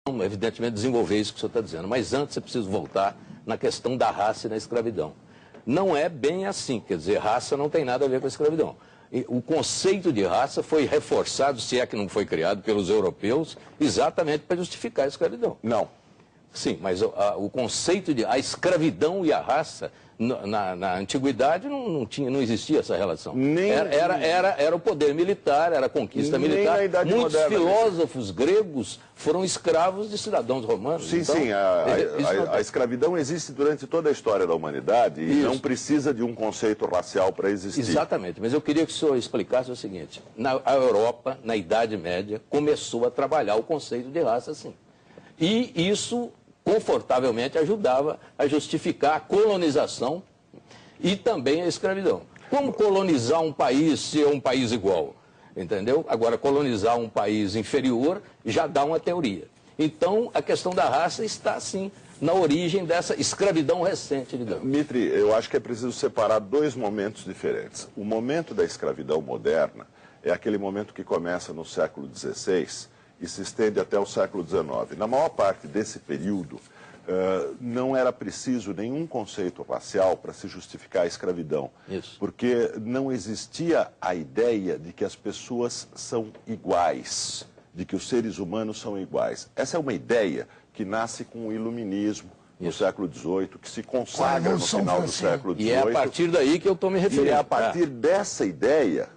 evidentemente, desenvolver isso que o senhor está dizendo. Mas antes é preciso voltar na questão da raça e da escravidão. Não é bem assim, quer dizer, raça não tem nada a ver com a escravidão. O conceito de raça foi reforçado, se é que não foi criado pelos europeus, exatamente para justificar a escravidão. Não. Sim, mas o conceito de a escravidão e a raça, na antiguidade não existia essa relação. Era o poder militar, era a conquista militar. Muitos filósofos gregos foram escravos de cidadãos romanos. Sim, então, sim, a escravidão existe durante toda a história da humanidade e não precisa de um conceito racial para existir. Exatamente, mas eu queria que o senhor explicasse o seguinte: a Europa, na Idade Média, começou a trabalhar o conceito de raça assim. E isso confortavelmente ajudava a justificar a colonização e também a escravidão. Como colonizar um país se é um país igual? Entendeu? Agora, colonizar um país inferior já dá uma teoria. Então, a questão da raça está, sim, na origem dessa escravidão recente, digamos. Mitri, eu acho que é preciso separar dois momentos diferentes. O momento da escravidão moderna é aquele momento que começa no século XVI e se estende até o século XIX. Na maior parte desse período, não era preciso nenhum conceito racial para se justificar a escravidão. Isso. Porque não existia a ideia de que as pessoas são iguais, de que os seres humanos são iguais. Essa é uma ideia que nasce com o iluminismo no século XVIII, que se consagra no final do século XVIII. E é a partir daí que eu estou me referindo. E é a partir dessa ideia,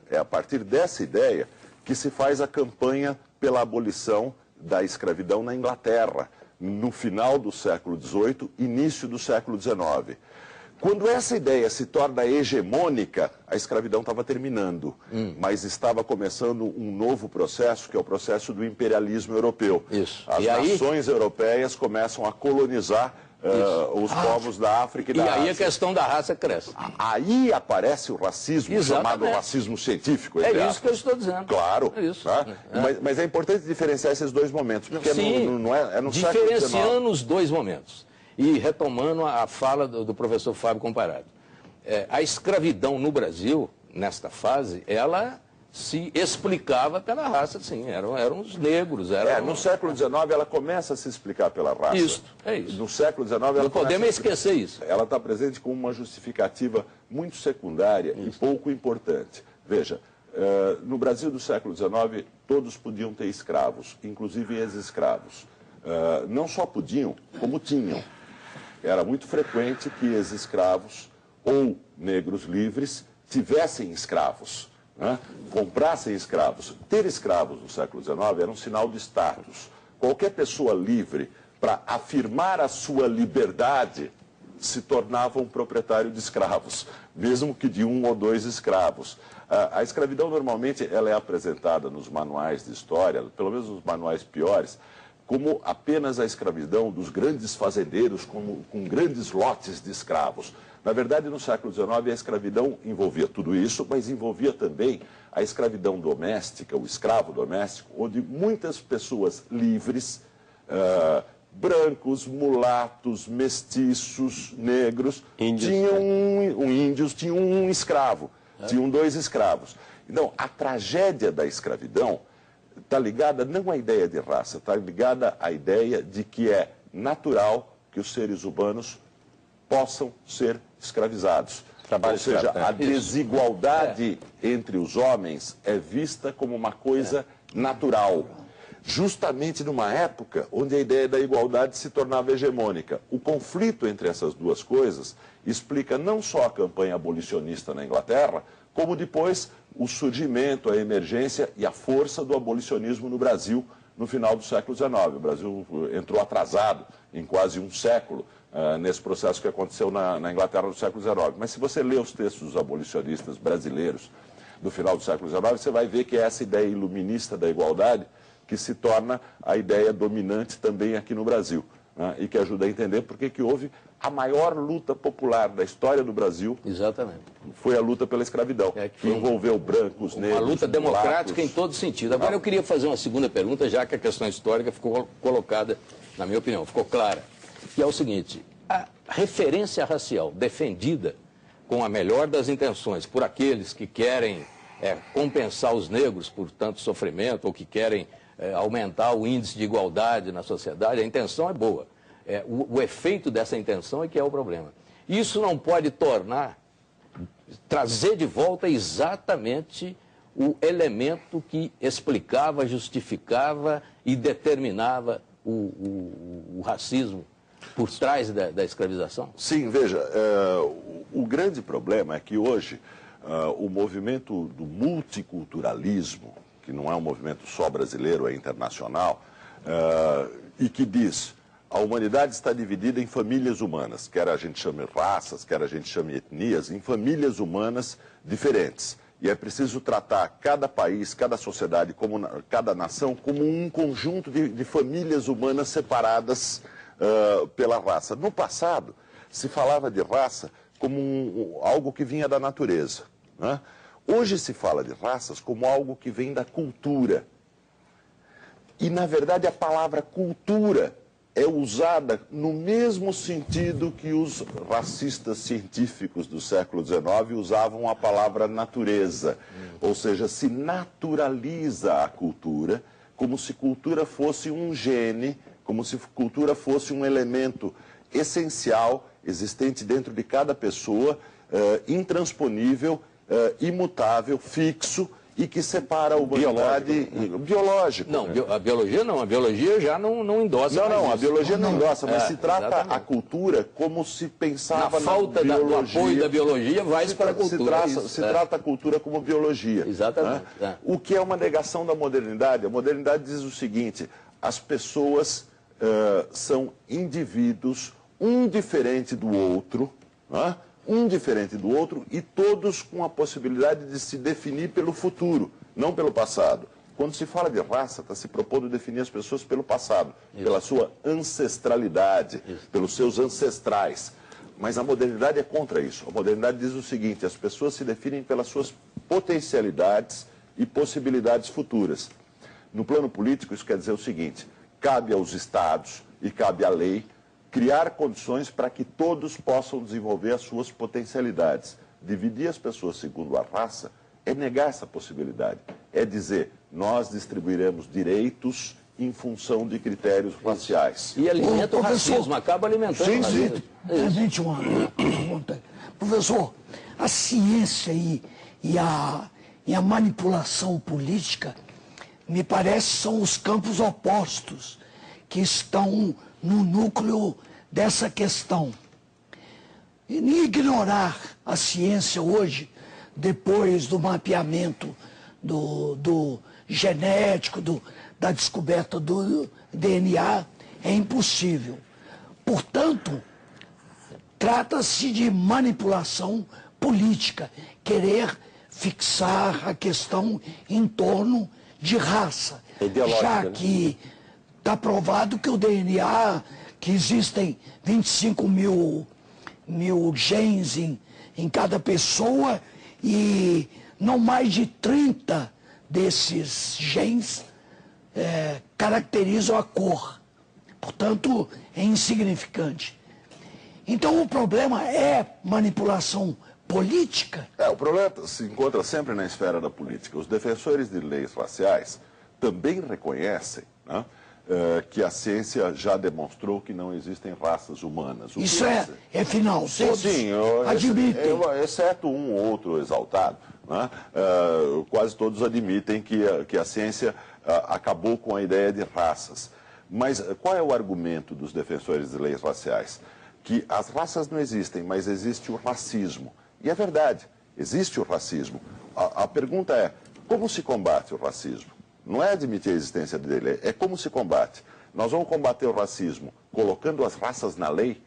que se faz a campanha pela abolição da escravidão na Inglaterra, no final do século XVIII, início do século XIX. Quando essa ideia se torna hegemônica, a escravidão estava terminando, mas estava começando um novo processo, que é o processo do imperialismo europeu. Isso. As nações europeias começam a colonizar os povos da África e da Ásia. E aí a questão da raça cresce. Aí aparece o racismo, chamado racismo científico. É isso que eu estou dizendo. Claro. É isso. Tá? Mas é importante diferenciar esses dois momentos, porque não é no século XIX. Diferenciando os dois momentos. E retomando a fala do professor Fábio Comparado. A escravidão no Brasil, nesta fase, ela se explicava pela raça, sim, eram os negros. No século XIX ela começa a se explicar pela raça. Isso, é isso. No século XIX ela não podemos esquecer isso. Ela está presente como uma justificativa muito secundária e pouco importante. Veja, no Brasil do século XIX todos podiam ter escravos, inclusive ex-escravos. Não só podiam, como tinham. Era muito frequente que ex-escravos ou negros livres tivessem escravos. Comprassem escravos. Ter escravos no século XIX era um sinal de status. Qualquer pessoa livre, para afirmar a sua liberdade, se tornava um proprietário de escravos, mesmo que de um ou dois escravos. A escravidão, normalmente, ela é apresentada nos manuais de história, pelo menos nos manuais piores, como apenas a escravidão dos grandes fazendeiros com grandes lotes de escravos. Na verdade, no século XIX, a escravidão envolvia tudo isso, mas envolvia também a escravidão doméstica, o escravo doméstico, onde muitas pessoas livres, brancos, mulatos, mestiços, negros, índios tinham um escravo, tinham dois escravos. Então, a tragédia da escravidão está ligada não à ideia de raça, está ligada à ideia de que é natural que os seres humanos possam ser escravizados. Ou seja, a desigualdade entre os homens é vista como uma coisa natural. Justamente numa época onde a ideia da igualdade se tornava hegemônica. O conflito entre essas duas coisas explica não só a campanha abolicionista na Inglaterra, como depois o surgimento, a emergência e a força do abolicionismo no Brasil no final do século XIX. O Brasil entrou atrasado em quase um século nesse processo que aconteceu na Inglaterra no século XIX. Mas se você lê os textos dos abolicionistas brasileiros do final do século XIX, você vai ver que é essa ideia iluminista da igualdade que se torna a ideia dominante também aqui no Brasil, e que ajuda a entender por que houve a maior luta popular da história do Brasil. Exatamente. Foi a luta pela escravidão, que envolveu brancos, negros, uma luta democrática mulatos. em todo sentido. Agora eu queria fazer uma segunda pergunta, já que a questão histórica ficou colocada, na minha opinião, ficou clara. Que é o seguinte: a referência racial defendida com a melhor das intenções por aqueles que querem compensar os negros por tanto sofrimento ou que querem aumentar o índice de igualdade na sociedade, a intenção é boa. O efeito dessa intenção é que é o problema. Isso não pode trazer de volta exatamente o elemento que explicava, justificava e determinava o racismo por trás da escravização? Sim, veja, o grande problema é que hoje o movimento do multiculturalismo, que não é um movimento só brasileiro, é internacional, e que diz a humanidade está dividida em famílias humanas, quer a gente chame raças, quer a gente chame etnias, em famílias humanas diferentes. E é preciso tratar cada país, cada sociedade, cada nação, como um conjunto de famílias humanas separadas pela raça. No passado, se falava de raça como algo que vinha da natureza, né? Hoje se fala de raças como algo que vem da cultura. E, na verdade, a palavra cultura é usada no mesmo sentido que os racistas científicos do século XIX usavam a palavra natureza. Ou seja, se naturaliza a cultura como se cultura fosse um gene, como se cultura fosse um elemento essencial, existente dentro de cada pessoa, intransponível, imutável, fixo, e que separa a humanidade... Biológico. Não, né? A biologia não. A biologia já não endossa. Não, a biologia não endossa, mas se trata exatamente. A cultura como se pensava na falta do apoio da biologia, vai para a cultura. Se trata a cultura como biologia. Exatamente. Né? O que é uma negação da modernidade? A modernidade diz o seguinte, as pessoas são indivíduos, um diferente do outro, né? Um diferente do outro e todos com a possibilidade de se definir pelo futuro, não pelo passado. Quando se fala de raça, está se propondo definir as pessoas pelo passado, pela sua ancestralidade, pelos seus ancestrais. Mas a modernidade é contra isso. A modernidade diz o seguinte, as pessoas se definem pelas suas potencialidades e possibilidades futuras. No plano político, isso quer dizer o seguinte, cabe aos estados e cabe à lei criar condições para que todos possam desenvolver as suas potencialidades. Dividir as pessoas segundo a raça é negar essa possibilidade. É dizer, nós distribuiremos direitos em função de critérios raciais. E alimenta o racismo, acaba alimentando o racismo. Sim. Uma pergunta. Professor, a ciência e a manipulação política, me parece, são os campos opostos que estão no núcleo dessa questão. E ignorar a ciência hoje, depois do mapeamento do genético, da descoberta do DNA, é impossível. Portanto, trata-se de manipulação política, querer fixar a questão em torno de raça, já que está provado que o DNA, que existem 25 mil genes em cada pessoa e não mais de 30 desses genes caracterizam a cor. Portanto, é insignificante. Então, o problema é manipulação política? O problema se encontra sempre na esfera da política. Os defensores de leis raciais também reconhecem, né, que a ciência já demonstrou que não existem raças humanas. Isso é final, todos admitem. Exceto um ou outro exaltado, né? Quase todos admitem que a ciência acabou com a ideia de raças. Mas qual é o argumento dos defensores de leis raciais? Que as raças não existem, mas existe o racismo. E é verdade, existe o racismo. A pergunta é, como se combate o racismo? Não é admitir a existência dele, é como se combate. Nós vamos combater o racismo colocando as raças na lei,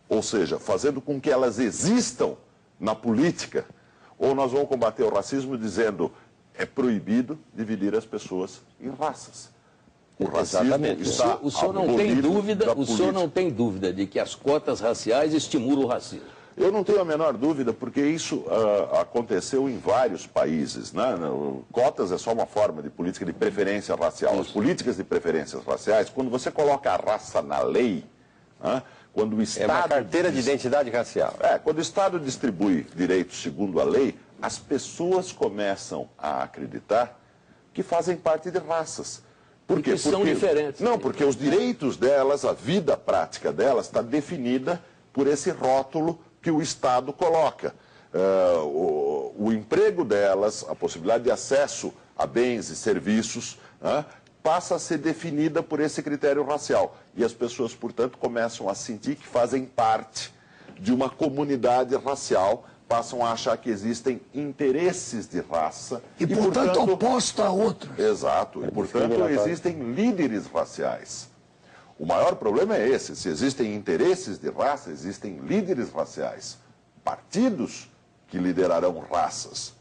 ou seja, fazendo com que elas existam na política, ou nós vamos combater o racismo dizendo é proibido dividir as pessoas em raças. O racismo está o senhor não tem dúvida, o senhor não tem dúvida de que as cotas raciais estimulam o racismo? Eu não tenho a menor dúvida, porque isso aconteceu em vários países, né? Cotas é só uma forma de política de preferência racial. As políticas de preferências raciais, quando você coloca a raça na lei, né? Quando o Estado... É uma carteira de identidade racial. Quando o Estado distribui direitos segundo a lei, as pessoas começam a acreditar que fazem parte de raças. Por quê? Porque são diferentes. Não, porque os direitos delas, a vida prática delas, está definida por esse rótulo que o Estado coloca. O emprego delas, a possibilidade de acesso a bens e serviços, passa a ser definida por esse critério racial. E as pessoas, portanto, começam a sentir que fazem parte de uma comunidade racial, passam a achar que existem interesses de raça. E portanto, oposta a outros. Exato. E, portanto, existem líderes raciais. O maior problema é esse. Se existem interesses de raça, existem líderes raciais. Partidos que liderarão raças.